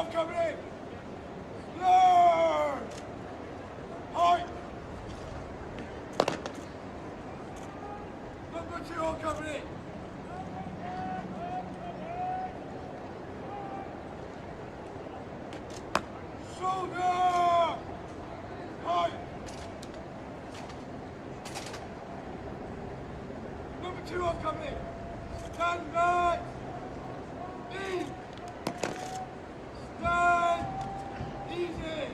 12 coming in. Learn. Height. Number 2 all coming in. Shoulder. Height. Number 2 all coming in. Stand back. Knee. Stand. Easy.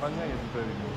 Mañana y el previo.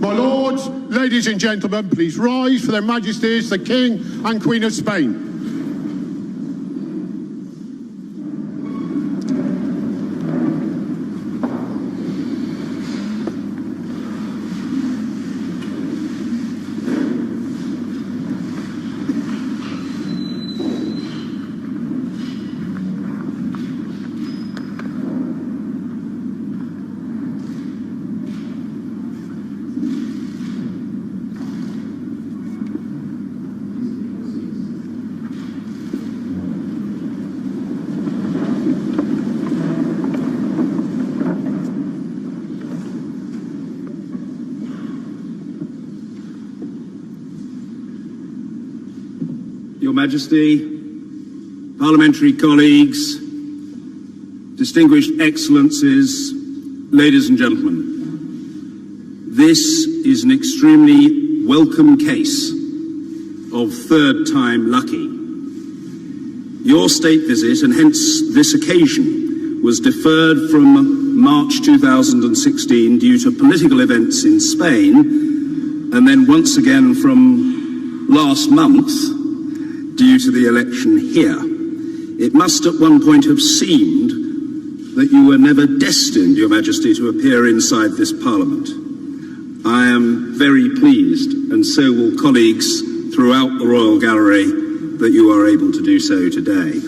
My lords, ladies and gentlemen, please rise for their majesties, the King and Queen of Spain. Your Majesty, parliamentary colleagues, distinguished excellencies, ladies and gentlemen, this is an extremely welcome case of third time lucky. Your state visit, and hence this occasion, was deferred from March 2016 due to political events in Spain, and then once again from last month due to the election here. It must at one point have seemed that you were never destined, Your Majesty, to appear inside this Parliament. I am very pleased, and so will colleagues throughout the Royal Gallery, that you are able to do so today.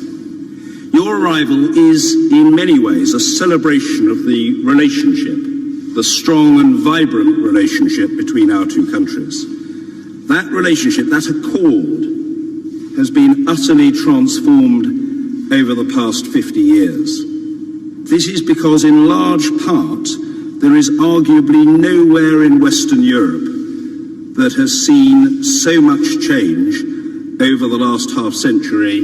Your arrival is in many ways a celebration of the relationship, the strong and vibrant relationship between our two countries. That relationship, that accord, has been utterly transformed over the past 50 years. This is because, in large part, there is arguably nowhere in Western Europe that has seen so much change over the last half-century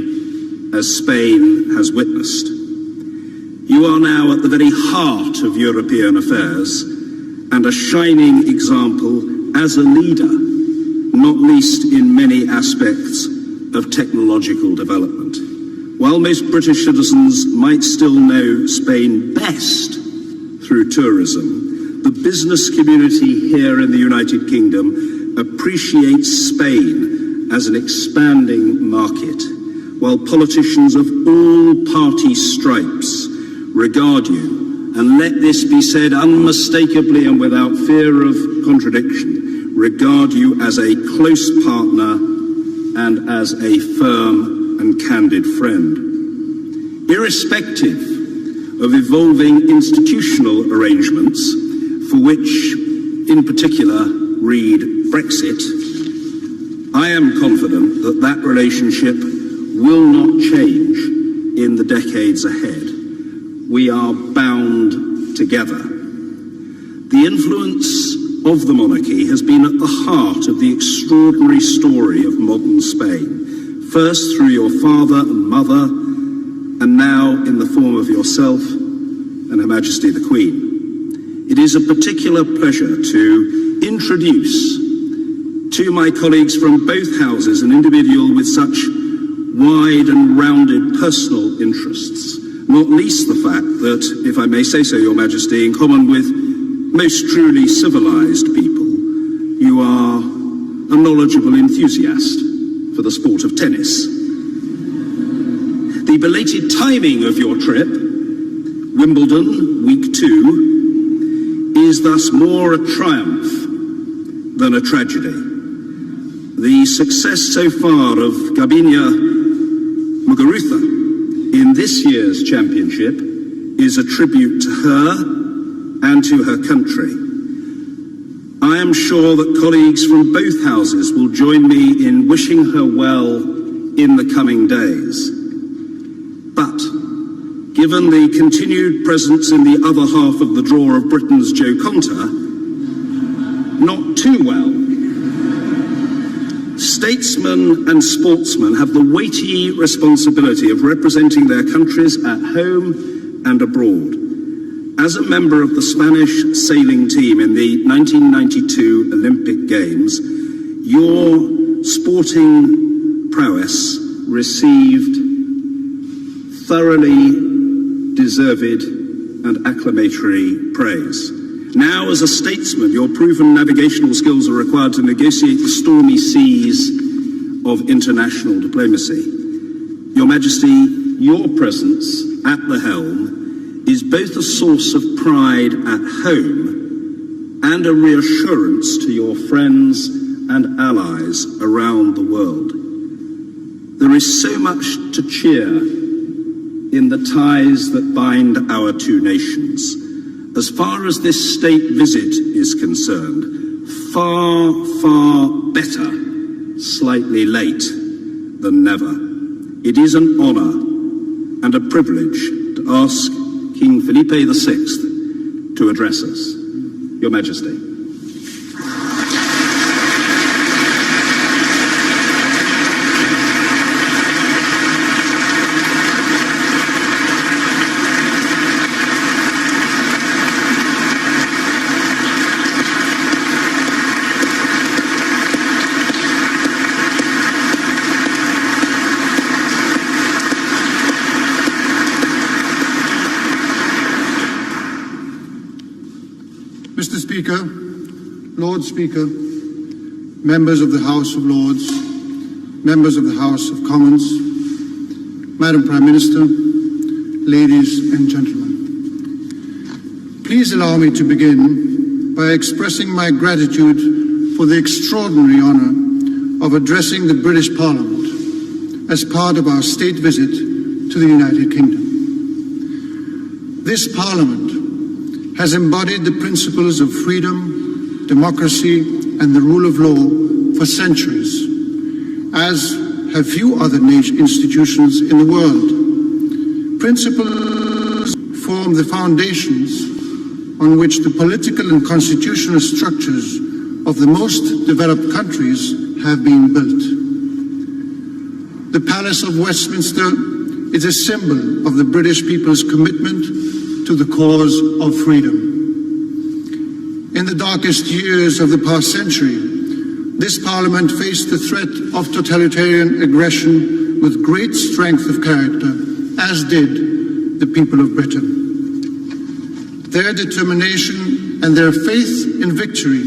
as Spain has witnessed. You are now at the very heart of European affairs and a shining example as a leader, not least in many aspects of technological development. While most British citizens might still know Spain best through tourism, the business community here in the United Kingdom appreciates Spain as an expanding market, while politicians of all party stripes regard you, and let this be said unmistakably and without fear of contradiction, regard you as a close partner and as a firm and candid friend. Irrespective of evolving institutional arrangements, for which in particular read Brexit, I am confident that that relationship will not change in the decades ahead. We are bound together. The influence of the monarchy has been at the heart of the extraordinary story of modern Spain, first through your father and mother, and now in the form of yourself and Her Majesty the Queen. It is a particular pleasure to introduce to my colleagues from both houses an individual with such wide and rounded personal interests, not least the fact that, if I may say so, Your Majesty, in common with most truly civilized people, you are a knowledgeable enthusiast for the sport of tennis. The belated timing of your trip, Wimbledon, week 2, is thus more a triumph than a tragedy. The success so far of Gabinia Muguruza in this year's championship is a tribute to her and to her country. I am sure that colleagues from both houses will join me in wishing her well in the coming days. But, given the continued presence in the other half of the draw of Britain's Joe Conter, not too well. Statesmen and sportsmen have the weighty responsibility of representing their countries at home and abroad. As a member of the Spanish sailing team in the 1992 Olympic Games, your sporting prowess received thoroughly deserved and acclamatory praise. Now, as a statesman, your proven navigational skills are required to negotiate the stormy seas of international diplomacy. Your Majesty, your presence at the helm is both a source of pride at home and a reassurance to your friends and allies around the world. There is so much to cheer in the ties that bind our two nations. As far as this state visit is concerned, far, far better slightly late than never. It is an honour and a privilege to ask King Felipe VI to address us. Your Majesty. Mr. Speaker, Lord Speaker, members of the House of Lords, members of the House of Commons, Madam Prime Minister, ladies and gentlemen. Please allow me to begin by expressing my gratitude for the extraordinary honour of addressing the British Parliament as part of our state visit to the United Kingdom. This Parliament has embodied the principles of freedom, democracy, and the rule of law for centuries, as have few other institutions in the world. Principles form the foundations on which the political and constitutional structures of the most developed countries have been built. The Palace of Westminster is a symbol of the British people's commitment to the cause of freedom. In the darkest years of the past century, this Parliament faced the threat of totalitarian aggression with great strength of character, as did the people of Britain. Their determination and their faith in victory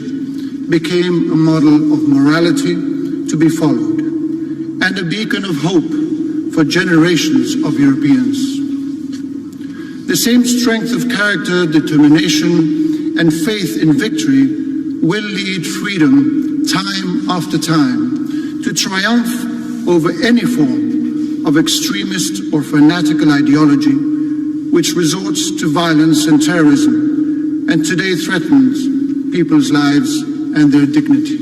became a model of morality to be followed and a beacon of hope for generations of Europeans. The same strength of character, determination, and faith in victory will lead freedom time after time to triumph over any form of extremist or fanatical ideology which resorts to violence and terrorism and today threatens people's lives and their dignity.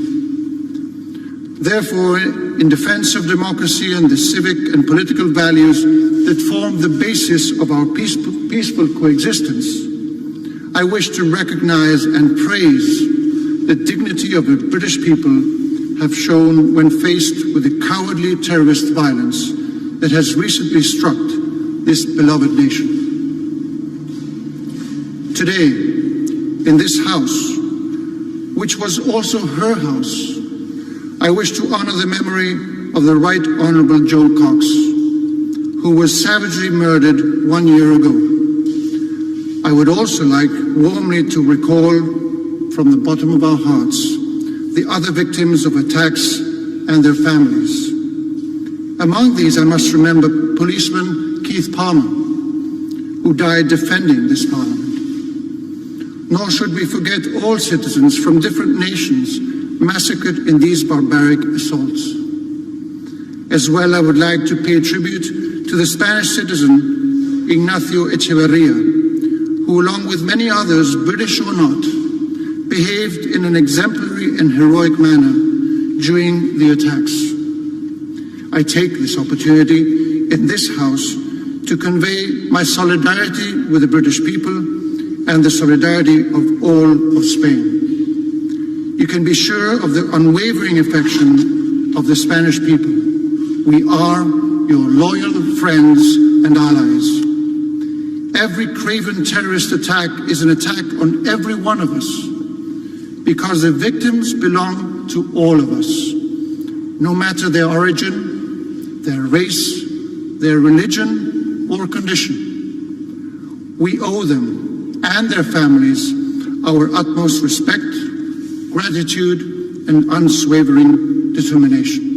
Therefore, in defense of democracy and the civic and political values that form the basis of our peaceful coexistence, I wish to recognize and praise the dignity of the British people have shown when faced with the cowardly terrorist violence that has recently struck this beloved nation. Today, in this house, which was also her house, I wish to honor the memory of the Right Honourable Joe Cox, who was savagely murdered 1 year ago. I would also like warmly to recall from the bottom of our hearts the other victims of attacks and their families. Among these, I must remember policeman Keith Palmer, who died defending this Parliament. Nor should we forget all citizens from different nations massacred in these barbaric assaults. As well, I would like to pay tribute to the Spanish citizen Ignacio Echeverria, who, along with many others, British or not, behaved in an exemplary and heroic manner during the attacks. I take this opportunity in this House to convey my solidarity with the British people and the solidarity of all of Spain. You can be sure of the unwavering affection of the Spanish people. We are your loyal friends and allies. Every craven terrorist attack is an attack on every one of us, because the victims belong to all of us, no matter their origin, their race, their religion, or condition. We owe them and their families our utmost respect, gratitude, and unswavering determination.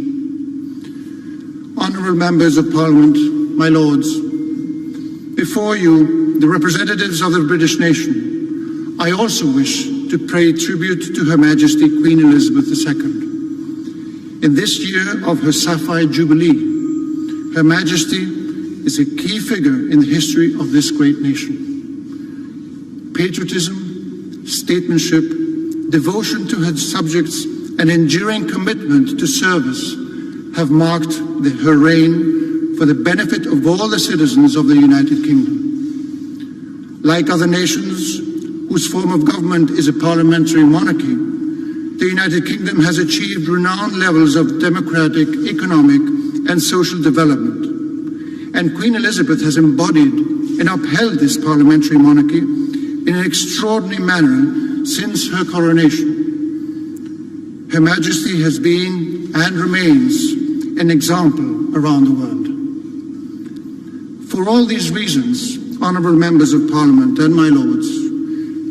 Honourable members of Parliament, my lords, before you, the representatives of the British nation, I also wish to pay tribute to Her Majesty Queen Elizabeth II. In this year of her Sapphire Jubilee, Her Majesty is a key figure in the history of this great nation. Patriotism, statesmanship, devotion to her subjects, and enduring commitment to service have marked her reign for the benefit of all the citizens of the United Kingdom. Like other nations whose form of government is a parliamentary monarchy, the United Kingdom has achieved renowned levels of democratic, economic, and social development. And Queen Elizabeth has embodied and upheld this parliamentary monarchy in an extraordinary manner since her coronation. Her Majesty has been and remains an example around the world. For all these reasons, honourable members of Parliament and my lords,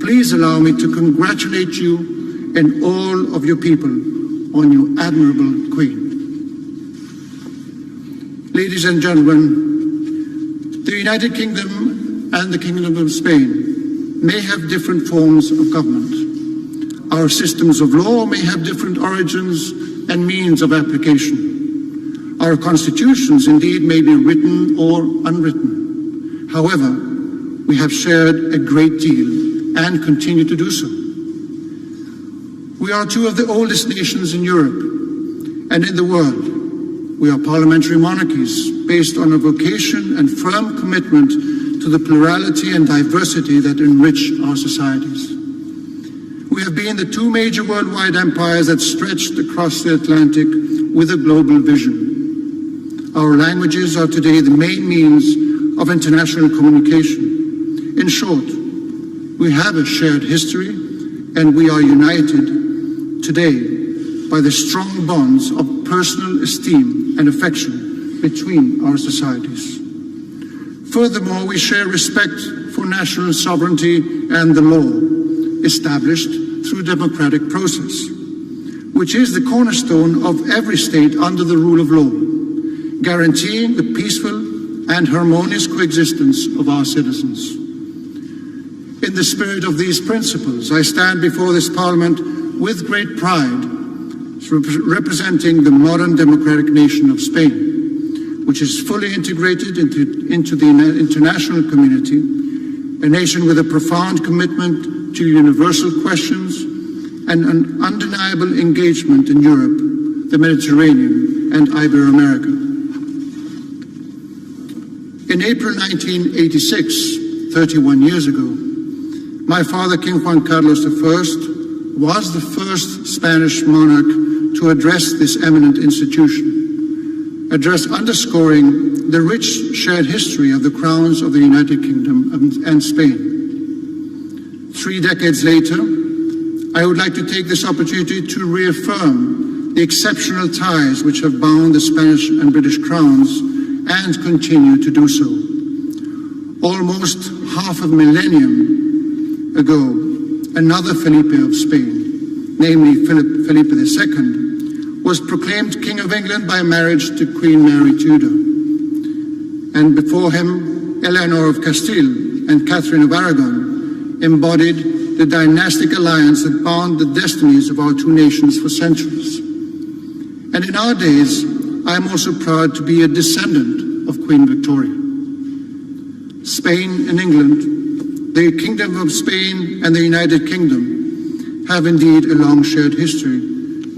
please allow me to congratulate you and all of your people on your admirable Queen. Ladies and gentlemen, the United Kingdom and the Kingdom of Spain may have different forms of government. Our systems of law may have different origins and means of application. Our constitutions, indeed, may be written or unwritten. However, we have shared a great deal and continue to do so. We are two of the oldest nations in Europe and in the world. We are parliamentary monarchies based on a vocation and firm commitment to the plurality and diversity that enrich our societies. We have been the two major worldwide empires that stretched across the Atlantic with a global vision. Our languages are today the main means of international communication. In short, we have a shared history, and we are united today by the strong bonds of personal esteem and affection between our societies. Furthermore, we share respect for national sovereignty and the law established through democratic process, which is the cornerstone of every state under the rule of law, guaranteeing the peaceful and harmonious coexistence of our citizens. In the spirit of these principles, I stand before this Parliament with great pride, representing the modern democratic nation of Spain, which is fully integrated into the international community, a nation with a profound commitment to universal questions and an undeniable engagement in Europe, the Mediterranean, and Ibero-America. In April 1986, 31 years ago, my father, King Juan Carlos I, was the first Spanish monarch to address this eminent institution, address underscoring the rich shared history of the crowns of the United Kingdom and Spain. 3 decades later, I would like to take this opportunity to reaffirm the exceptional ties which have bound the Spanish and British crowns and continue to do so. Almost half a millennium ago, another Felipe of Spain, namely Felipe II, was proclaimed King of England by marriage to Queen Mary Tudor. And before him, Eleanor of Castile and Catherine of Aragon embodied the dynastic alliance that bound the destinies of our two nations for centuries. And in our days, I am also proud to be a descendant of Queen Victoria. Spain and England, the Kingdom of Spain and the United Kingdom, have indeed a long shared history,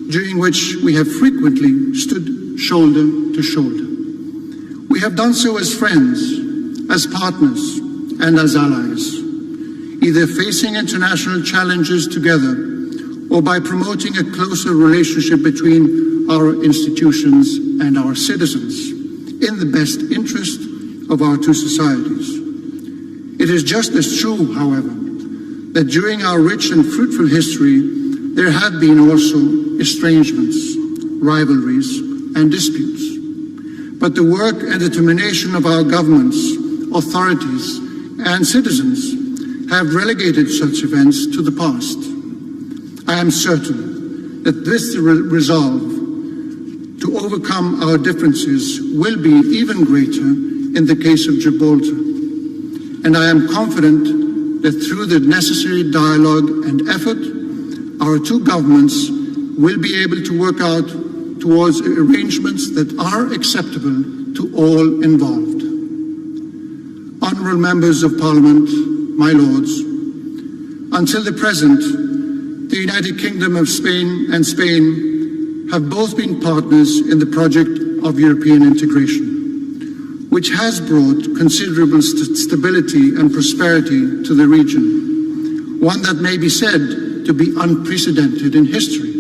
during which we have frequently stood shoulder to shoulder. We have done so as friends, as partners, and as allies, either facing international challenges together or by promoting a closer relationship between our institutions and our citizens in the best interest of our two societies. It is just as true, however, that during our rich and fruitful history, there have been also estrangements, rivalries, and disputes. But the work and determination of our governments, authorities, and citizens have relegated such events to the past. I am certain that this resolve to overcome our differences will be even greater in the case of Gibraltar. And I am confident that through the necessary dialogue and effort, our two governments will be able to work out towards arrangements that are acceptable to all involved. Honourable members of Parliament, my lords, until the present, the United Kingdom of Spain and Spain have both been partners in the project of European integration, which has brought considerable stability and prosperity to the region, one that may be said to be unprecedented in history.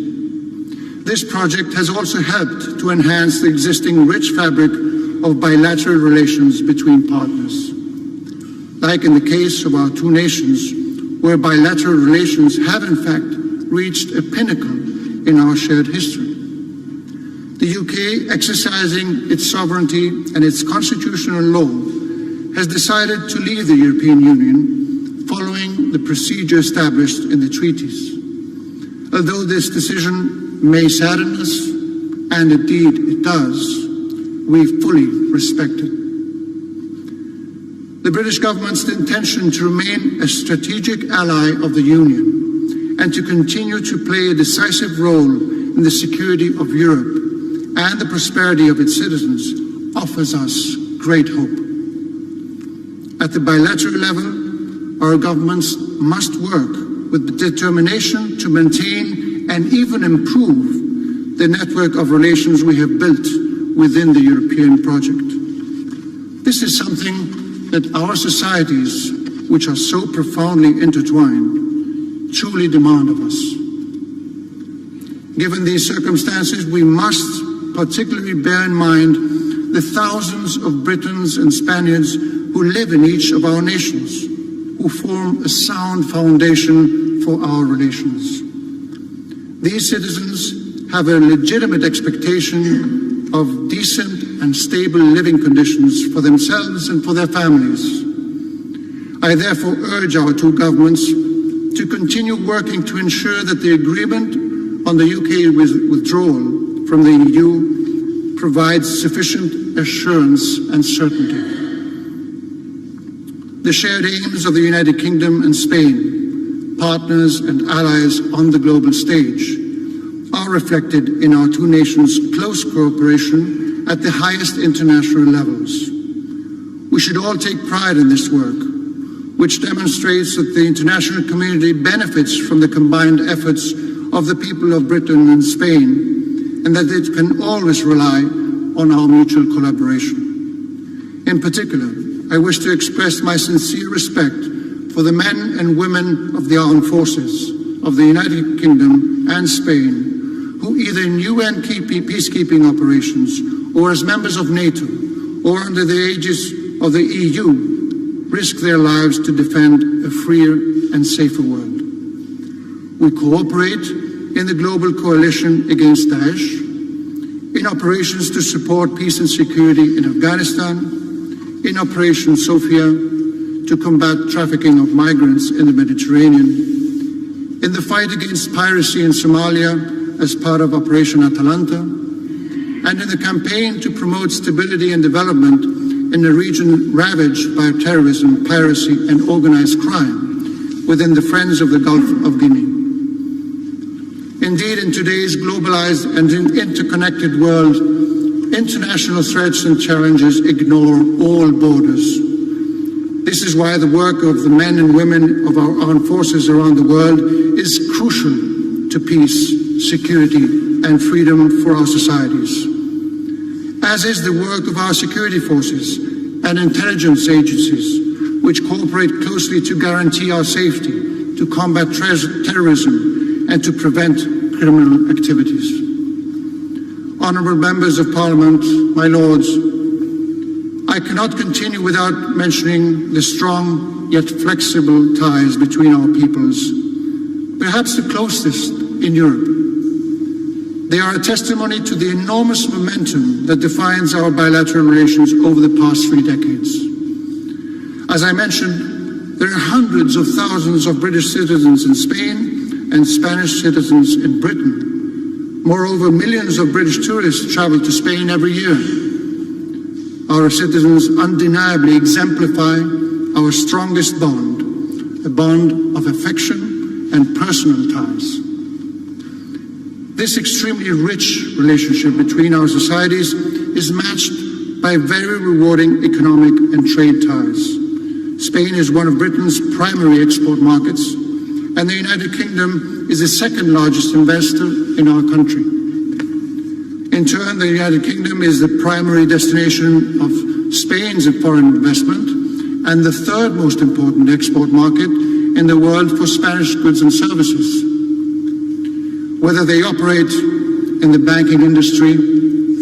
This project has also helped to enhance the existing rich fabric of bilateral relations between partners. Like in the case of our two nations, where bilateral relations have in fact reached a pinnacle in our shared history. The UK, exercising its sovereignty and its constitutional law, has decided to leave the European Union following the procedure established in the treaties. Although this decision may sadden us, and indeed it does, we fully respect it. The British government's intention to remain a strategic ally of the Union and to continue to play a decisive role in the security of Europe and the prosperity of its citizens offers us great hope. At the bilateral level, our governments must work with determination to maintain and even improve the network of relations we have built within the European project. This is something that our societies, which are so profoundly intertwined, truly demand of us. Given these circumstances, we must particularly bear in mind the thousands of Britons and Spaniards who live in each of our nations, who form a sound foundation for our relations. These citizens have a legitimate expectation of decent and stable living conditions for themselves and for their families. I therefore urge our two governments to continue working to ensure that the agreement on the UK withdrawal from the EU provides sufficient assurance and certainty. The shared aims of the United Kingdom and Spain, partners and allies on the global stage, are reflected in our two nations' close cooperation at the highest international levels. We should all take pride in this work, which demonstrates that the international community benefits from the combined efforts of the people of Britain and Spain, and that it can always rely on our mutual collaboration. In particular, I wish to express my sincere respect for the men and women of the armed forces of the United Kingdom and Spain, who either in UN peacekeeping operations or as members of NATO or under the aegis of the EU risk their lives to defend a freer and safer world. We cooperate in the global coalition against Daesh, in operations to support peace and security in Afghanistan, in Operation Sophia to combat trafficking of migrants in the Mediterranean, in the fight against piracy in Somalia as part of Operation Atalanta, and in the campaign to promote stability and development in a region ravaged by terrorism, piracy, and organized crime within the Friends of the Gulf of Guinea. Indeed, in today's globalized and interconnected world, international threats and challenges ignore all borders. This is why the work of the men and women of our armed forces around the world is crucial to peace, security, and freedom for our societies, as is the work of our security forces and intelligence agencies, which cooperate closely to guarantee our safety, to combat terrorism, and to prevent criminal activities. Honourable members of Parliament, my lords, I cannot continue without mentioning the strong yet flexible ties between our peoples, perhaps the closest in Europe. They are a testimony to the enormous momentum that defines our bilateral relations over the past 3 decades. As I mentioned, there are hundreds of thousands of British citizens in Spain and Spanish citizens in Britain. Moreover, millions of British tourists travel to Spain every year. Our citizens undeniably exemplify our strongest bond, a bond of affection and personal ties. This extremely rich relationship between our societies is matched by very rewarding economic and trade ties. Spain is one of Britain's primary export markets, and the United Kingdom is the second largest investor in our country. In turn, the United Kingdom is the primary destination of Spain's foreign investment and the third most important export market in the world for Spanish goods and services. Whether they operate in the banking industry,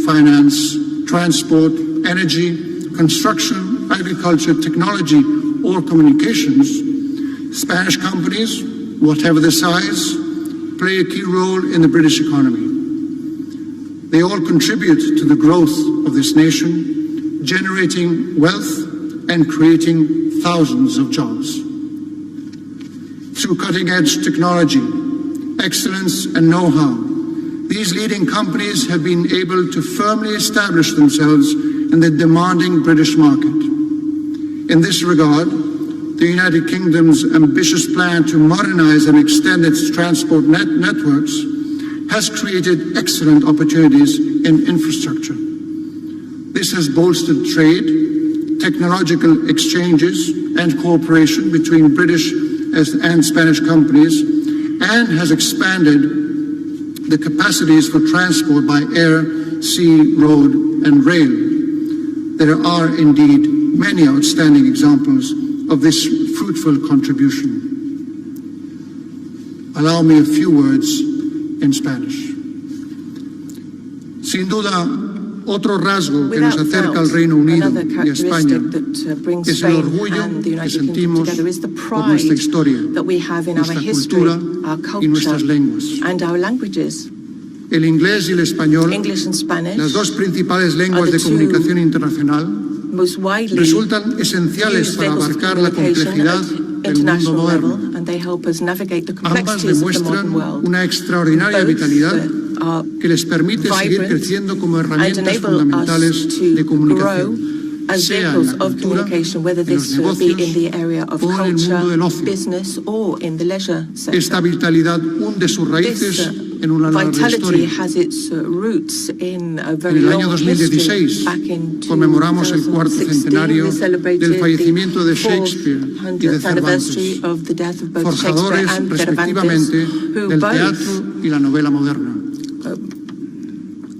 finance, transport, energy, construction, agriculture, technology, or communications, Spanish companies, whatever the size, play a key role in the British economy. They all contribute to the growth of this nation, generating wealth and creating thousands of jobs. Through cutting-edge technology, excellence and know-how, these leading companies have been able to firmly establish themselves in the demanding British market. In this regard, the United Kingdom's ambitious plan to modernize and extend its transport networks has created excellent opportunities in infrastructure. This has bolstered trade, technological exchanges, and cooperation between British and Spanish companies, and has expanded the capacities for transport by air, sea, road, and rail. There are indeed many outstanding examples of this fruitful contribution. Allow me a few words in Spanish. Sin duda, otro rasgo que nos acerca al Reino Unido y a España es el orgullo que sentimos por nuestra historia, nuestra cultura y nuestras lenguas. El inglés y el español, English and Spanish, las dos principales lenguas are the de comunicación internacional, most widely resultan esenciales used para levels of abarcar la communication complejidad at del mundo international level, moderno. and they help us navigate the Ambas complexities of the demuestran modern world. una extraordinaria Both vitalidad are que les permite seguir vibrant creciendo como and herramientas enable fundamentales us de to comunicación, grow as sea en vehicles la of cultura, communication, whether en los this be in negocios the area of o en el mundo del culture, ocio. business, or in the leisure sector. Esta vitalidad hunde sus raíces This en una larga vitality historia. has its roots in a En very el año long history. 2016 Back in conmemoramos el cuarto 2016, centenario we celebrated del fallecimiento de the Shakespeare y de 400th anniversary Cervantes, of the death of both Shakespeare forjadores and Cervantes, respectivamente who del both teatro y la novela moderna.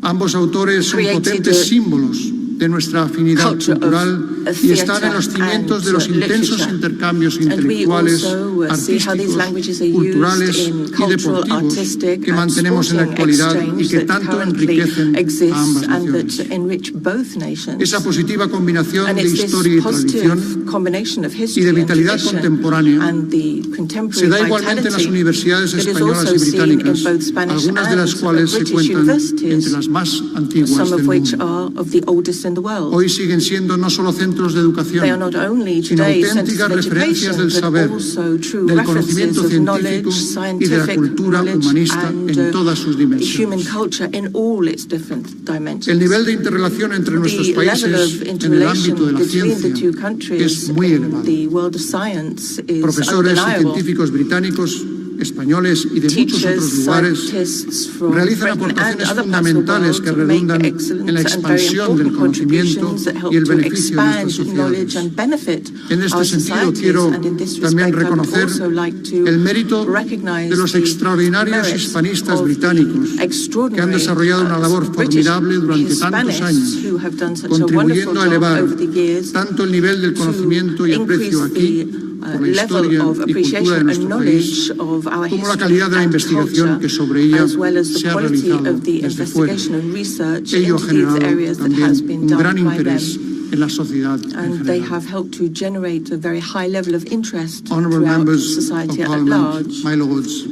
Ambos autores son created potentes símbolos de nuestra afinidad culture cultural of y están en los theatre cimientos de and los intensos literature. intercambios And we intelectuales, also see how these artísticos, languages are culturales used in y cultural, deportivos artistic que and mantenemos en la sporting actualidad y exchange que that tanto currently enriquecen a exists ambas and naciones. that enrich both nations. Esa positiva combinación And de it's this historia y tradición positive combination of y history de and vitalidad tradition contemporánea and the se contemporary da igualmente en las vitality universidades that is españolas also y seen in británicas, both Spanish algunas de las and cuales se British cuentan universities, entre las más antiguas some del of which mundo. are of the oldest in the world. Hoy siguen siendo no solo centros de They are educación, not only sino today centers auténticas of referencias del education, saber, but also true del references conocimiento of científico knowledge, y de la scientific cultura knowledge, humanista and en todas sus human dimensiones. culture in all its different dimensions. El nivel de interrelación entre nuestros The level países of en el interrelation ámbito de la between the ciencia two countries es muy in elevado. the world of science is Profesores y undeniable. científicos británicos, españoles y de muchos Teachers, otros lugares scientists from realizan Britain and aportaciones other parts of the fundamentales que world make redundan excellent en la and very expansión del important conocimiento contributions that help y el to beneficio de nuestras expand knowledge sociedades. and benefit En este our sentido, societies. quiero And in this también respect, I would reconocer also like to el mérito recognize de los the extraordinarios merits hispanistas of británicos the que han extraordinary, desarrollado una labor British formidable durante tantos Hispanics años, who have done such a wonderful contribuyendo a job elevar over the years tanto el nivel del conocimiento y aprecio aquí por la historia level of y cultura de appreciation and nuestro país, knowledge of our como la history calidad de la and investigación culture, que sobre ella as well as se the ha quality realizado of the desde fuera. investigation and research Ello ha into these generado areas that también has been un gran done by them. interés en la sociedad en And they general. have helped to generate a very high level of interest Honourable throughout members of society at Parliament, large. my lords,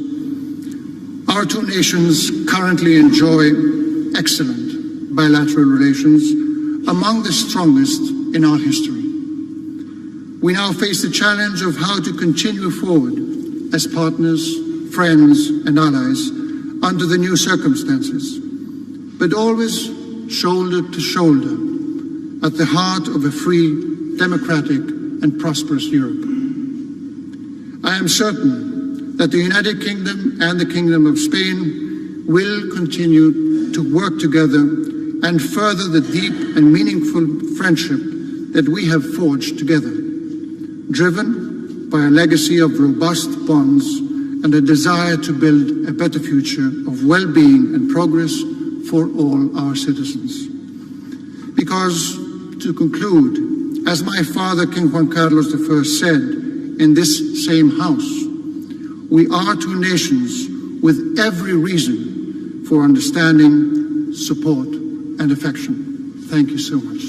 our two nations currently enjoy excellent bilateral relations, among the strongest in our history. We now face the challenge of how to continue forward as partners, friends and allies under the new circumstances, but always shoulder to shoulder at the heart of a free, democratic and prosperous Europe. I am certain that the United Kingdom and the Kingdom of Spain will continue to work together and further the deep and meaningful friendship that we have forged together, driven by a legacy of robust bonds and a desire to build a better future of well-being and progress for all our citizens. Because, to conclude, as my father, King Juan Carlos I, said in this same house, we are two nations with every reason for understanding, support, and affection. Thank you so much.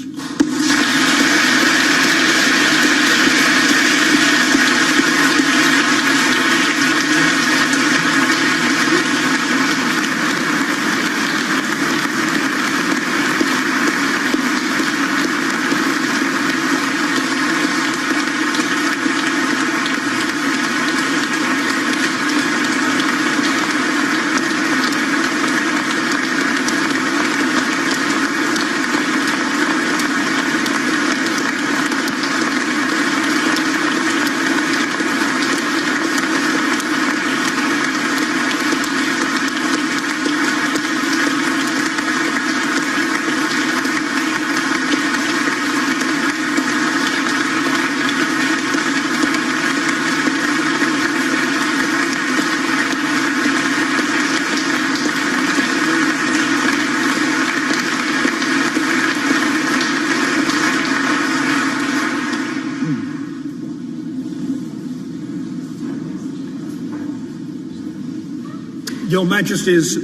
Your Majesties,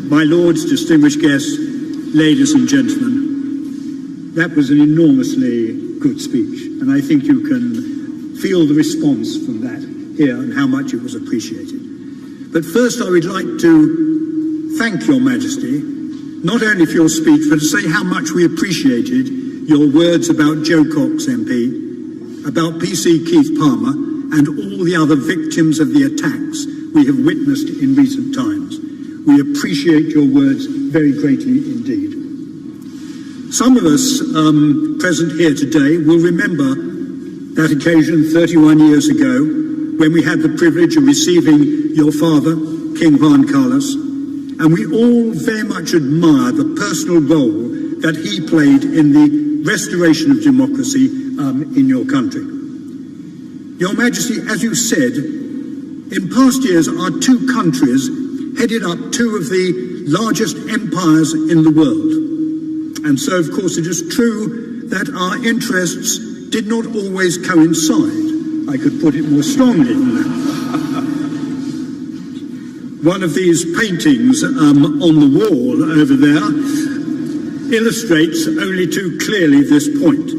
my Lords, distinguished guests, ladies and gentlemen, that was an enormously good speech, and I think you can feel the response from that here and how much it was appreciated. But first I would like to thank Your Majesty, not only for your speech, but to say how much we appreciated your words about Joe Cox MP, about PC Keith Palmer, and all the other victims of the attacks we have witnessed in recent times. We appreciate your words very greatly indeed. Some of us present here today will remember that occasion 31 years ago when we had the privilege of receiving your father, King Juan Carlos, and we all very much admire the personal role that he played in the restoration of democracy in your country. Your Majesty, as you said, in past years our two countries headed up two of the largest empires in the world. And so, of course, it is true that our interests did not always coincide. I could put it more strongly than that. One of these paintings on the wall over there illustrates only too clearly this point.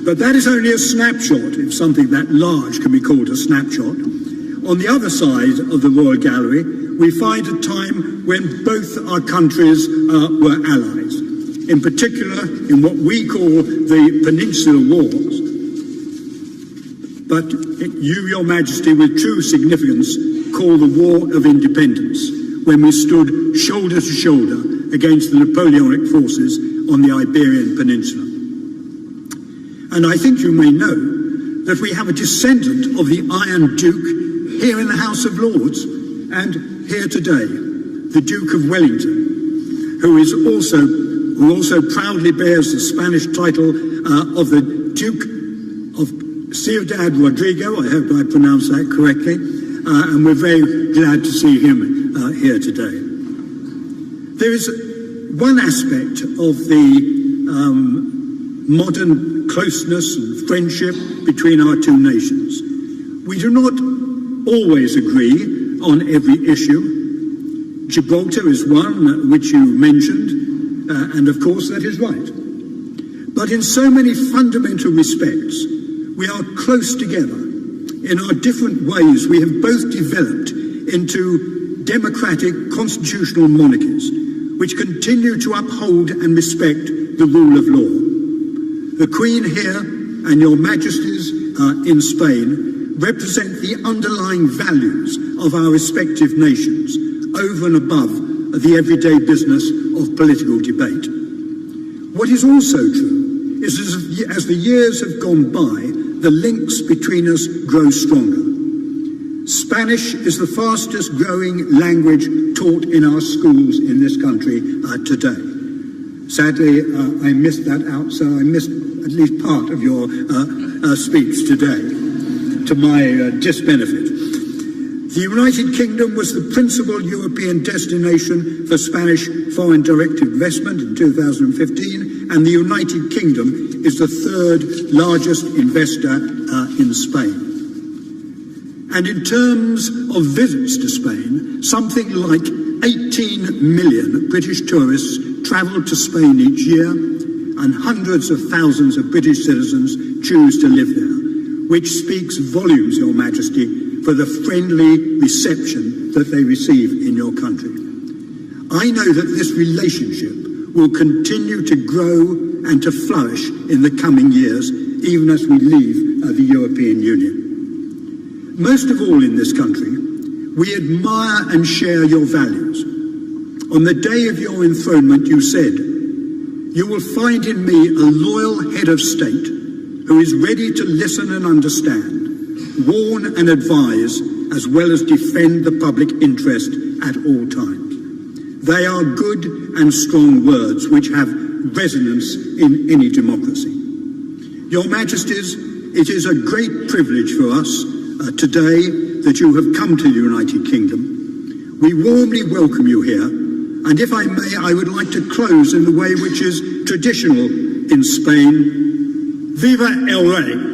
But that is only a snapshot, if something that large can be called a snapshot. On the other side of the Royal Gallery, we find a time when both our countries were allies, in particular in what we call the Peninsular Wars. But you, Your Majesty, with true significance, call the War of Independence, when we stood shoulder to shoulder against the Napoleonic forces on the Iberian Peninsula. And I think you may know that we have a descendant of the Iron Duke here in the House of Lords, and here today, the Duke of Wellington, who also proudly bears the Spanish title of the Duke of Ciudad Rodrigo. I hope I pronounced that correctly, and we're very glad to see him here today. There is one aspect of the modern closeness and friendship between our two nations. We do not always agree on every issue. Gibraltar is one which you mentioned, and of course that is right. But in so many fundamental respects, we are close together. In our different ways, we have both developed into democratic constitutional monarchies, which continue to uphold and respect the rule of law. The Queen here and Your Majesties in Spain represent the underlying values of our respective nations over and above the everyday business of political debate. What is also true is as the years have gone by, the links between us grow stronger. Spanish is the fastest growing language taught in our schools in this country today. Sadly, I missed that out, so I missed at least part of your speech today, to my disbenefit. The United Kingdom was the principal European destination for Spanish foreign direct investment in 2015, and the United Kingdom is the third largest investor in Spain. And in terms of visits to Spain, something like 18 million British tourists travel to Spain each year, and hundreds of thousands of British citizens choose to live there, which speaks volumes, Your Majesty, for the friendly reception that they receive in your country. I know that this relationship will continue to grow and to flourish in the coming years, even as we leave the European Union. Most of all in this country, we admire and share your values. On the day of your enthronement, you said, "You will find in me a loyal head of state who is ready to listen and understand, warn and advise, as well as defend the public interest at all times." They are good and strong words which have resonance in any democracy. Your Majesties, it is a great privilege for us today that you have come to the United Kingdom. We warmly welcome you here, and if I may, I would like to close in the way which is traditional in Spain. Viva el Rey!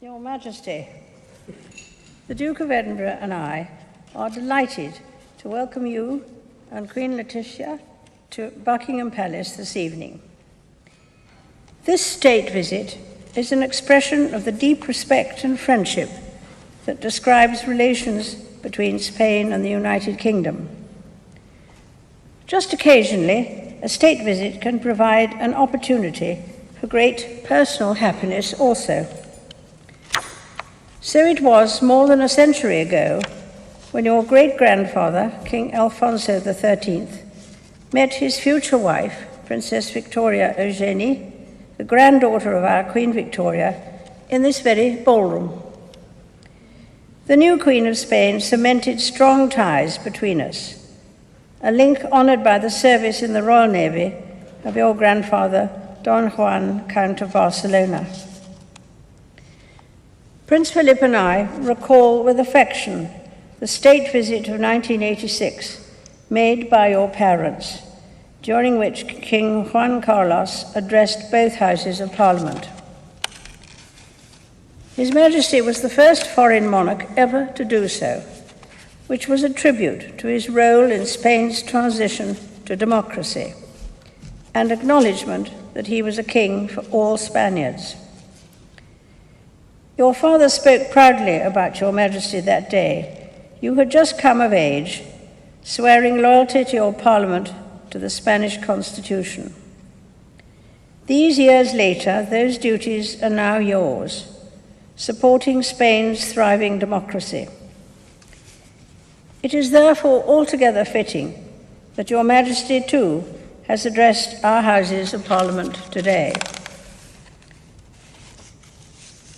Your Majesty, the Duke of Edinburgh and I are delighted to welcome you and Queen Letizia to Buckingham Palace this evening. This state visit is an expression of the deep respect and friendship that describes relations between Spain and the United Kingdom. Just occasionally, a state visit can provide an opportunity for great personal happiness also. So it was more than a century ago when your great-grandfather, King Alfonso XIII, met his future wife, Princess Victoria Eugenie, the granddaughter of our Queen Victoria, in this very ballroom. The new Queen of Spain cemented strong ties between us, a link honoured by the service in the Royal Navy of your grandfather, Don Juan, Count of Barcelona. Prince Felipe and I recall with affection the state visit of 1986 made by your parents, during which King Juan Carlos addressed both houses of Parliament. His Majesty was the first foreign monarch ever to do so, which was a tribute to his role in Spain's transition to democracy and acknowledgement that he was a king for all Spaniards. Your father spoke proudly about your Majesty that day. You had just come of age, swearing loyalty to your Parliament, to the Spanish Constitution. These years later, those duties are now yours, supporting Spain's thriving democracy. It is therefore altogether fitting that your Majesty too has addressed our Houses of Parliament today.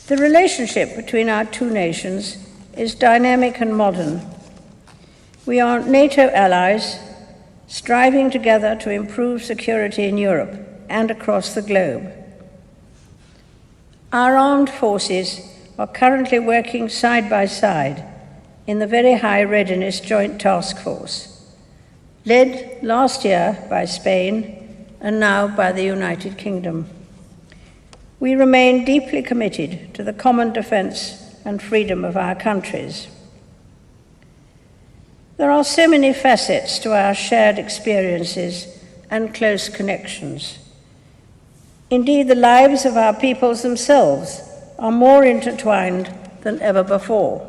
The relationship between our two nations is dynamic and modern. We are NATO allies, striving together to improve security in Europe and across the globe. Our armed forces are currently working side by side in the Very High Readiness Joint Task Force, led last year by Spain and now by the United Kingdom. We remain deeply committed to the common defence and freedom of our countries. There are so many facets to our shared experiences and close connections. Indeed, the lives of our peoples themselves are more intertwined than ever before.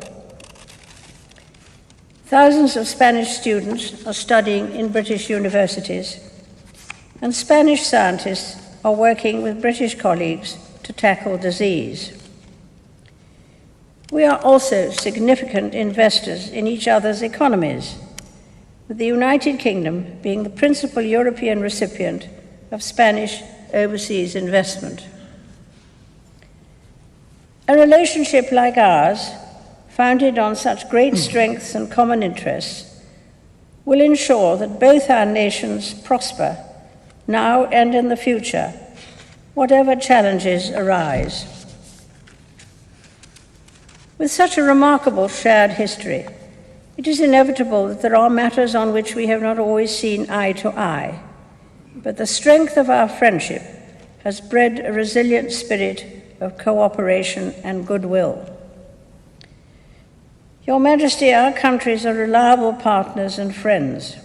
Thousands of Spanish students are studying in British universities, and Spanish scientists are working with British colleagues to tackle disease. We are also significant investors in each other's economies, with the United Kingdom being the principal European recipient of Spanish overseas investment. A relationship like ours, founded on such great strengths and common interests, will ensure that both our nations prosper, now and in the future, whatever challenges arise. With such a remarkable shared history, it is inevitable that there are matters on which we have not always seen eye to eye, but the strength of our friendship has bred a resilient spirit of cooperation and goodwill. Your Majesty, our countries are reliable partners and friends.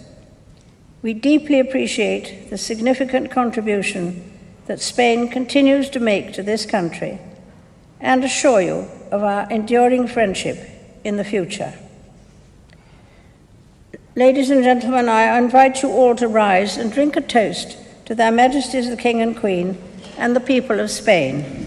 We deeply appreciate the significant contribution that Spain continues to make to this country and assure you of our enduring friendship in the future. Ladies and gentlemen, I invite you all to rise and drink a toast to their Majesties the King and Queen and the people of Spain.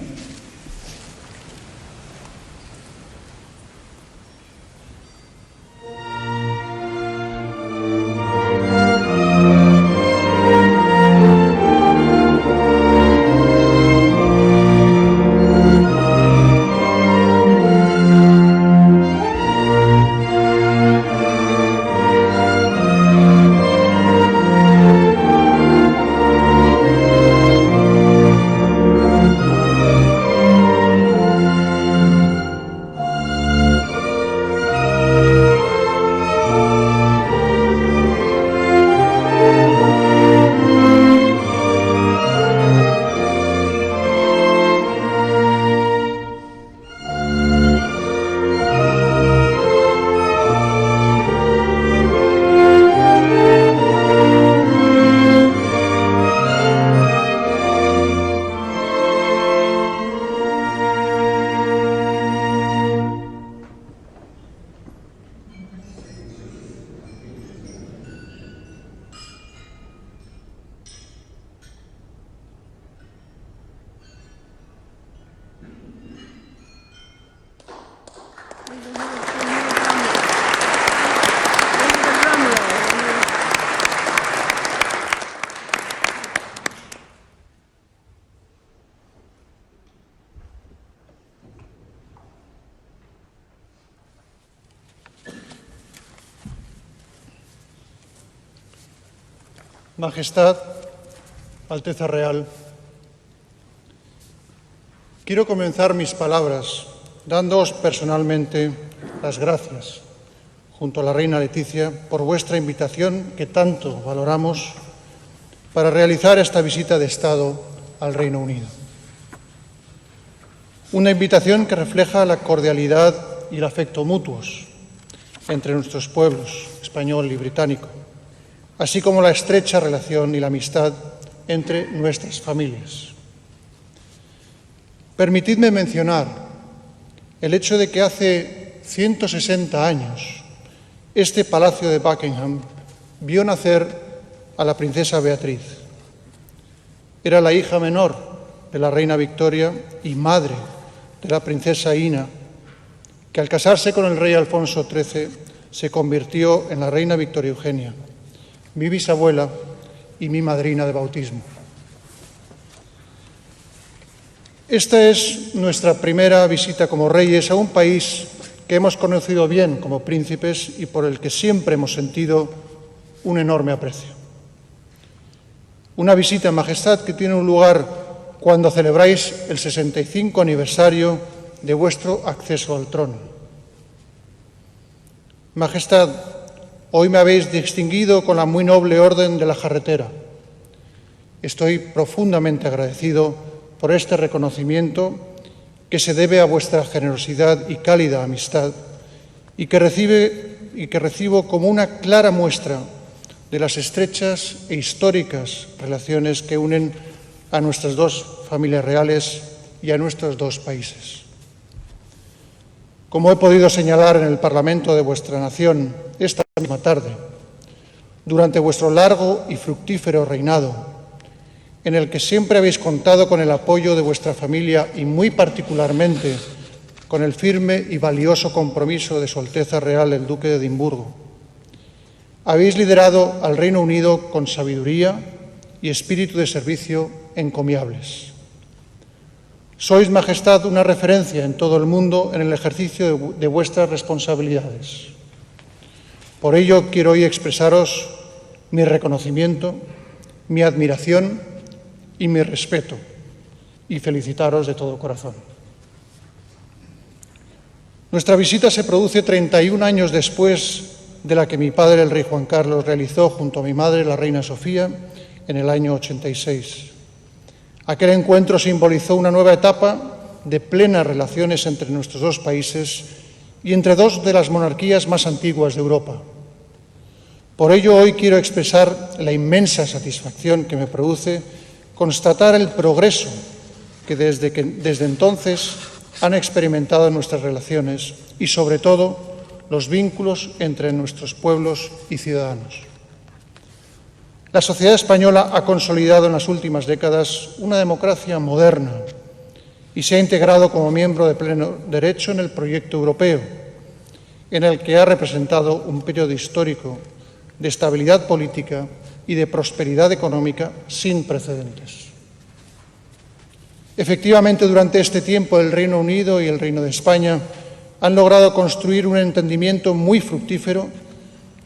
Majestad, Alteza Real, quiero comenzar mis palabras dándoos personalmente las gracias, junto a la Reina Leticia, por vuestra invitación que tanto valoramos para realizar esta visita de Estado al Reino Unido. Una invitación que refleja la cordialidad y el afecto mutuos entre nuestros pueblos, español y británico, así como la estrecha relación y la amistad entre nuestras familias. Permitidme mencionar el hecho de que hace 160 años este Palacio de Buckingham vio nacer a la princesa Beatriz. Era la hija menor de la reina Victoria y madre de la princesa Ina, que al casarse con el rey Alfonso XIII se convirtió en la reina Victoria Eugenia, mi bisabuela y mi madrina de bautismo. Esta es nuestra primera visita como reyes a un país que hemos conocido bien como príncipes y por el que siempre hemos sentido un enorme aprecio. Una visita, Majestad, que tiene un lugar cuando celebráis el 65 aniversario de vuestro acceso al trono. Majestad, hoy me habéis distinguido con la muy noble Orden de la Jarretera. Estoy profundamente agradecido por este reconocimiento que se debe a vuestra generosidad y cálida amistad y que recibo como una clara muestra de las estrechas e históricas relaciones que unen a nuestras dos familias reales y a nuestros dos países. Como he podido señalar en el Parlamento de vuestra nación esta misma tarde, durante vuestro largo y fructífero reinado, en el que siempre habéis contado con el apoyo de vuestra familia y muy particularmente con el firme y valioso compromiso de Su Alteza Real el Duque de Edimburgo, habéis liderado al Reino Unido con sabiduría y espíritu de servicio encomiables. Sois, Majestad, una referencia en todo el mundo en el ejercicio de vuestras responsabilidades. Por ello, quiero hoy expresaros mi reconocimiento, mi admiración y mi respeto, y felicitaros de todo corazón. Nuestra visita se produce 31 años después de la que mi padre, el rey Juan Carlos, realizó junto a mi madre, la reina Sofía, en el año 86. Aquel encuentro simbolizó una nueva etapa de plenas relaciones entre nuestros dos países y entre dos de las monarquías más antiguas de Europa. Por ello, hoy quiero expresar la inmensa satisfacción que me produce constatar el progreso que desde entonces han experimentado nuestras relaciones y, sobre todo, los vínculos entre nuestros pueblos y ciudadanos. La sociedad española ha consolidado en las últimas décadas una democracia moderna y se ha integrado como miembro de pleno derecho en el proyecto europeo, en el que ha representado un periodo histórico de estabilidad política y de prosperidad económica sin precedentes. Efectivamente, durante este tiempo el Reino Unido y el Reino de España han logrado construir un entendimiento muy fructífero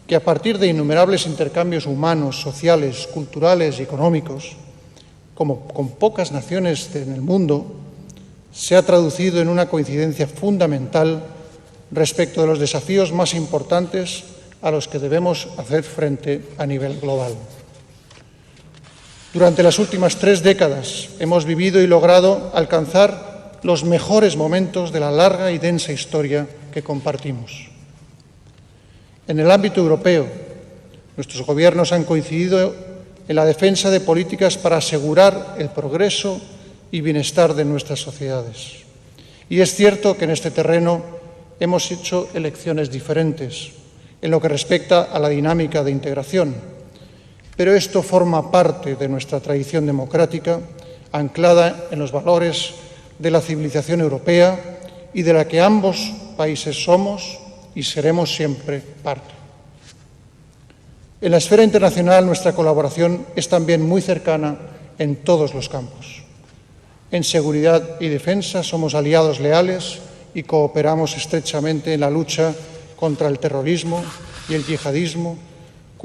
que, a partir de innumerables intercambios humanos, sociales, culturales y económicos, como con pocas naciones en el mundo, se ha traducido en una coincidencia fundamental respecto de los desafíos más importantes a los que debemos hacer frente a nivel global. Durante las últimas 3 décadas hemos vivido y logrado alcanzar los mejores momentos de la larga y densa historia que compartimos. En el ámbito europeo, nuestros gobiernos han coincidido en la defensa de políticas para asegurar el progreso y bienestar de nuestras sociedades. Y es cierto que en este terreno hemos hecho elecciones diferentes en lo que respecta a la dinámica de integración, pero esto forma parte de nuestra tradición democrática, anclada en los valores de la civilización europea y de la que ambos países somos y seremos siempre parte. En la esfera internacional, nuestra colaboración es también muy cercana en todos los campos. En seguridad y defensa somos aliados leales y cooperamos estrechamente en la lucha contra el terrorismo y el yihadismo,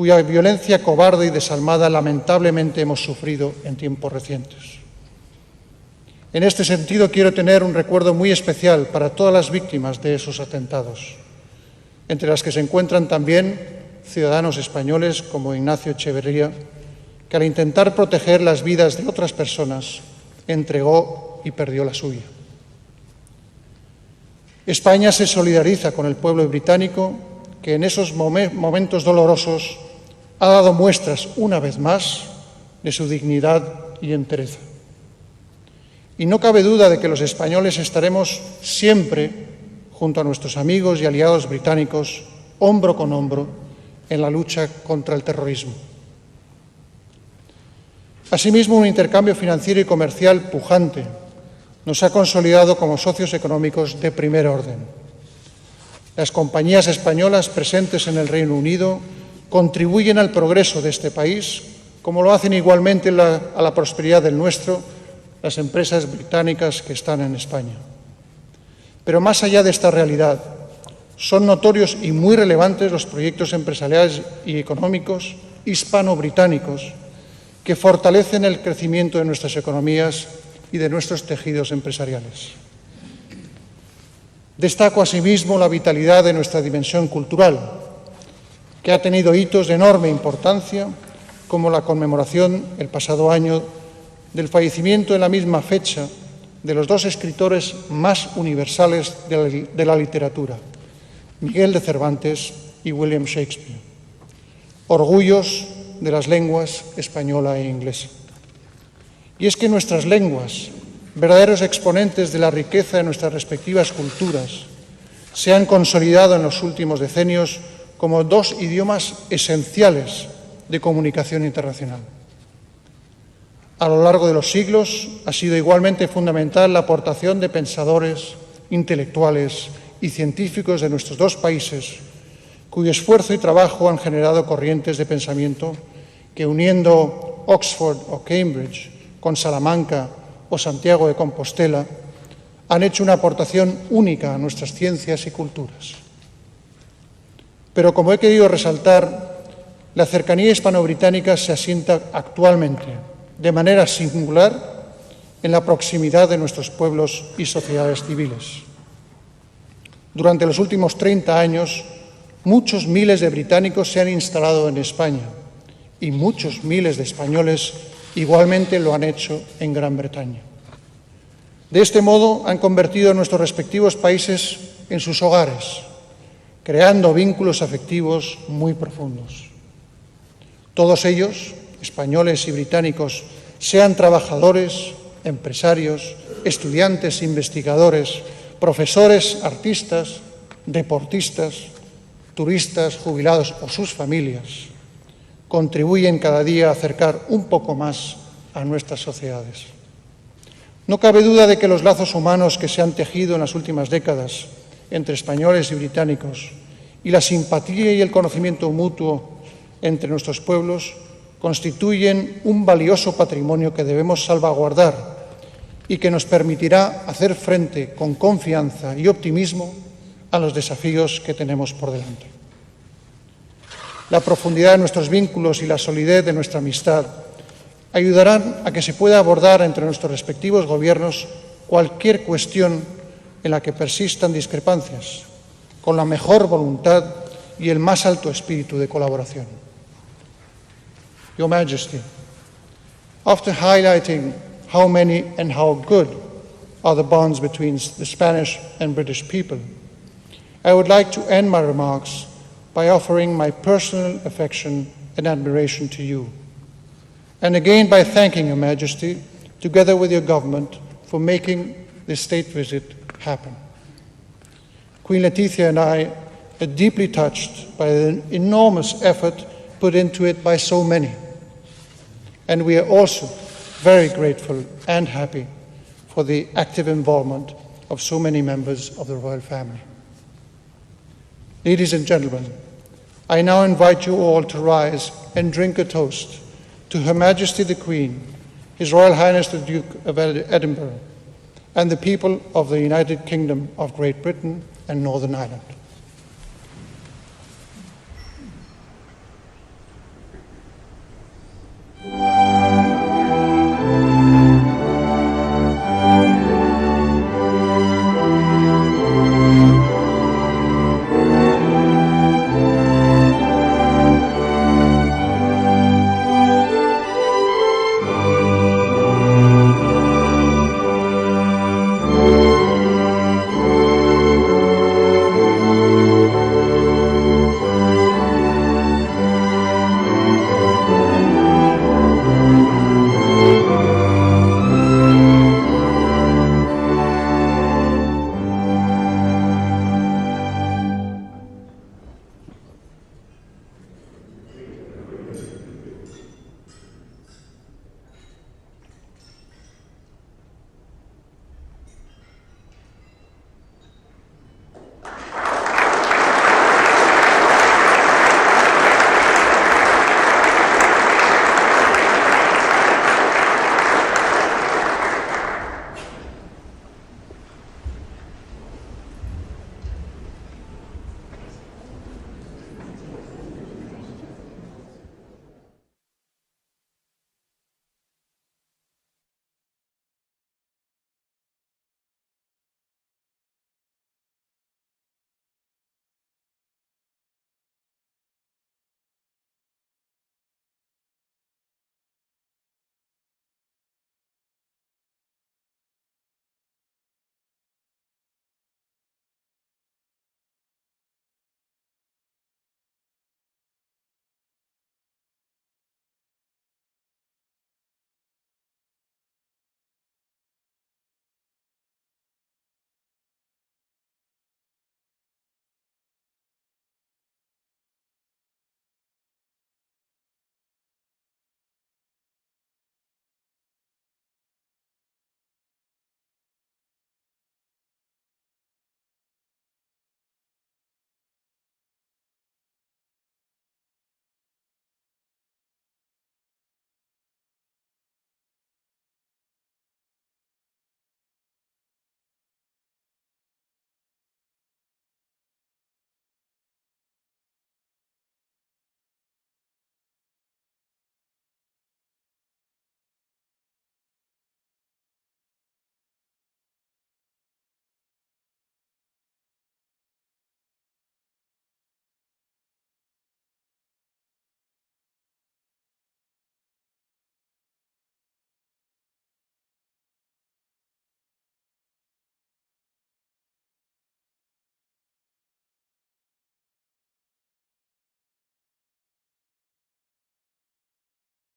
cuya violencia cobarde y desalmada lamentablemente hemos sufrido en tiempos recientes. En este sentido, quiero tener un recuerdo muy especial para todas las víctimas de esos atentados, entre las que se encuentran también ciudadanos españoles como Ignacio Echeverría, que al intentar proteger las vidas de otras personas, entregó y perdió la suya. España se solidariza con el pueblo británico, que en esos momentos dolorosos ha dado muestras, una vez más, de su dignidad y entereza. Y no cabe duda de que los españoles estaremos siempre junto a nuestros amigos y aliados británicos, hombro con hombro, en la lucha contra el terrorismo. Asimismo, un intercambio financiero y comercial pujante nos ha consolidado como socios económicos de primer orden. Las compañías españolas presentes en el Reino Unido contribuyen al progreso de este país, como lo hacen igualmente a la prosperidad del nuestro las empresas británicas que están en España. Pero más allá de esta realidad, son notorios y muy relevantes los proyectos empresariales y económicos hispano-británicos que fortalecen el crecimiento de nuestras economías y de nuestros tejidos empresariales. Destaco asimismo la vitalidad de nuestra dimensión cultural, que ha tenido hitos de enorme importancia, como la conmemoración el pasado año del fallecimiento en la misma fecha de los dos escritores más universales de la literatura, Miguel de Cervantes y William Shakespeare, orgullos de las lenguas española e inglesa. Y es que nuestras lenguas, verdaderos exponentes de la riqueza de nuestras respectivas culturas, se han consolidado en los últimos decenios como dos idiomas esenciales de comunicación internacional. A lo largo de los siglos ha sido igualmente fundamental la aportación de pensadores, intelectuales y científicos de nuestros dos países, cuyo esfuerzo y trabajo han generado corrientes de pensamiento que, uniendo Oxford o Cambridge con Salamanca o Santiago de Compostela, han hecho una aportación única a nuestras ciencias y culturas. Pero, como he querido resaltar, la cercanía hispano-británica se asienta actualmente, de manera singular, en la proximidad de nuestros pueblos y sociedades civiles. Durante los últimos 30 años, muchos miles de británicos se han instalado en España y muchos miles de españoles igualmente lo han hecho en Gran Bretaña. De este modo, han convertido a nuestros respectivos países en sus hogares, creando vínculos afectivos muy profundos. Todos ellos, españoles y británicos, sean trabajadores, empresarios, estudiantes, investigadores, profesores, artistas, deportistas, turistas, jubilados o sus familias, contribuyen cada día a acercar un poco más a nuestras sociedades. No cabe duda de que los lazos humanos que se han tejido en las últimas décadas entre españoles y británicos y la simpatía y el conocimiento mutuo entre nuestros pueblos constituyen un valioso patrimonio que debemos salvaguardar y que nos permitirá hacer frente con confianza y optimismo a los desafíos que tenemos por delante. La profundidad de nuestros vínculos y la solidez de nuestra amistad ayudarán a que se pueda abordar entre nuestros respectivos gobiernos cualquier cuestión en la que persistan discrepancias, con la mejor voluntad y el más alto espíritu de colaboración. Your Majesty, after highlighting how many and how good are the bonds between the Spanish and British people, I would like to end my remarks by offering my personal affection and admiration to you, and again by thanking Your Majesty, together with your government, for making this state visit happen. Queen Letizia and I are deeply touched by the enormous effort put into it by so many, and we are also very grateful and happy for the active involvement of so many members of the royal family. Ladies and gentlemen, I now invite you all to rise and drink a toast to Her Majesty the Queen, His Royal Highness the Duke of Edinburgh, and the people of the United Kingdom of Great Britain and Northern Ireland.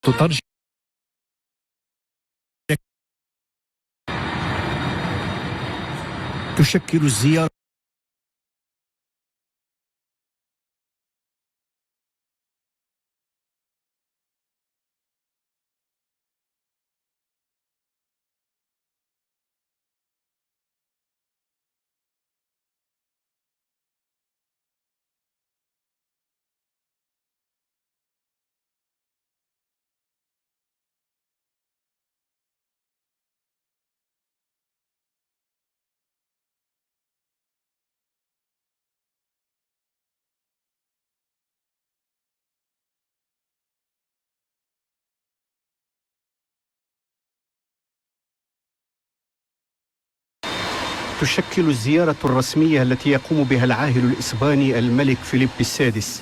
تترجم تشكل الزيارة تشكل الزيارة الرسمية التي يقوم بها العاهل الإسباني الملك فيليب السادس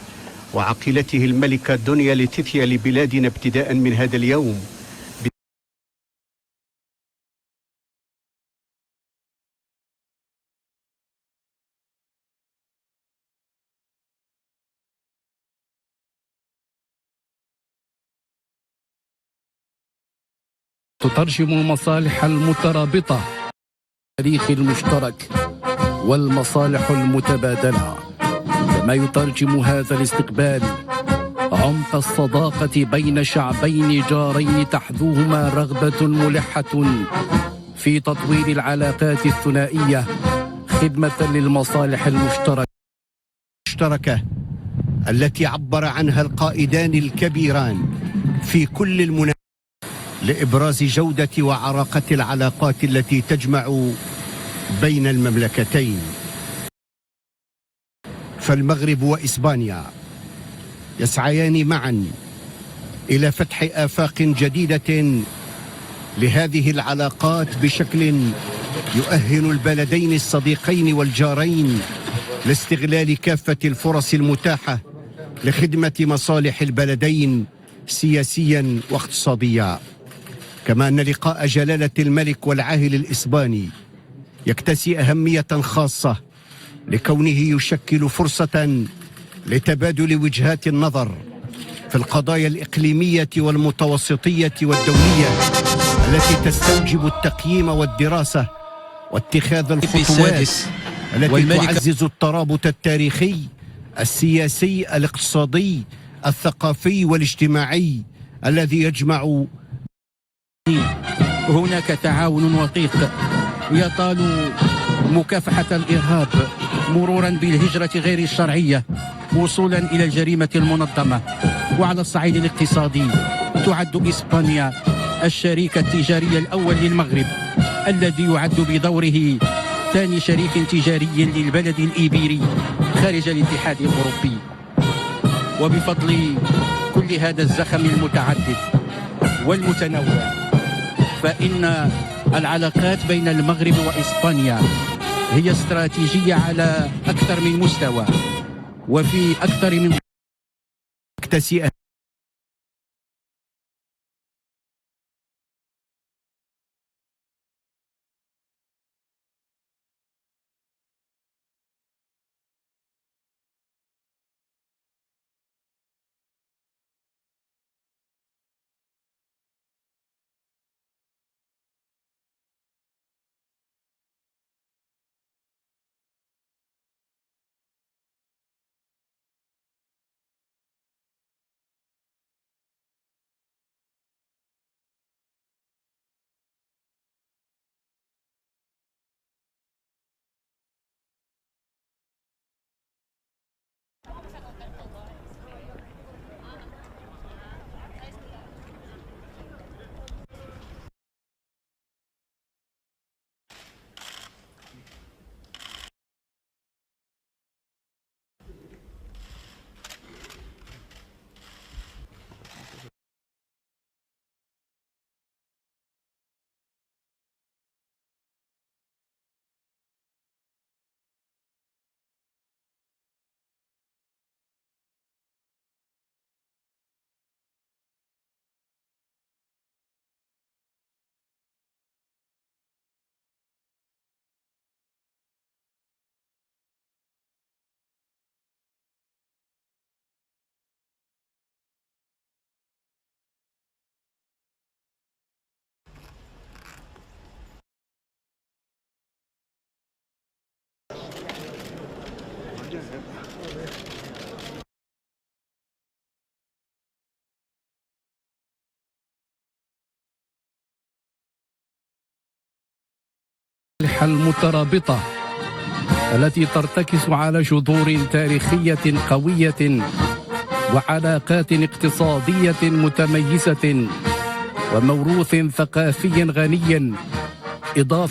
وعقيلته الملكة دنيا ليتيثيا لبلادنا ابتداء من هذا اليوم تترجم المصالح المترابطة، التاريخ المشترك والمصالح المتبادلة، كما يترجم هذا الاستقبال عمق الصداقة بين شعبين جارين تحذوهما رغبة ملحة في تطوير العلاقات الثنائية خدمة للمصالح المشتركة التي عبر عنها القائدان الكبيران في كل المناسبات لإبراز جودة وعراقة العلاقات التي تجمع بين المملكتين. فالمغرب وإسبانيا يسعيان معا إلى فتح آفاق جديدة لهذه العلاقات بشكل يؤهل البلدين الصديقين والجارين لاستغلال كافة الفرص المتاحة لخدمة مصالح البلدين سياسيا واقتصاديا. كما أن لقاء جلالة الملك والعاهل الإسباني يكتسي أهمية خاصة لكونه يشكل فرصة لتبادل وجهات النظر في القضايا الإقليمية والمتوسطية والدولية التي تستوجب التقييم والدراسة واتخاذ الخطوات التي تعزز الترابط التاريخي السياسي الاقتصادي الثقافي والاجتماعي الذي يجمع. هناك تعاون وثيق يطال مكافحة الإرهاب مرورا بالهجرة غير الشرعية وصولا إلى الجريمة المنظمة. وعلى الصعيد الاقتصادي تعد إسبانيا الشريك التجاري الأول للمغرب الذي يعد بدوره ثاني شريك تجاري للبلد الإيبيري خارج الاتحاد الأوروبي. وبفضل كل هذا الزخم المتعدد والمتنوع فإن العلاقات بين المغرب وإسبانيا هي استراتيجية على أكثر من مستوى وفي أكثر من المصالح المترابطة التي ترتكز على جذور تاريخية قوية وعلاقات اقتصادية متميزة وموروث ثقافي غني، إضافة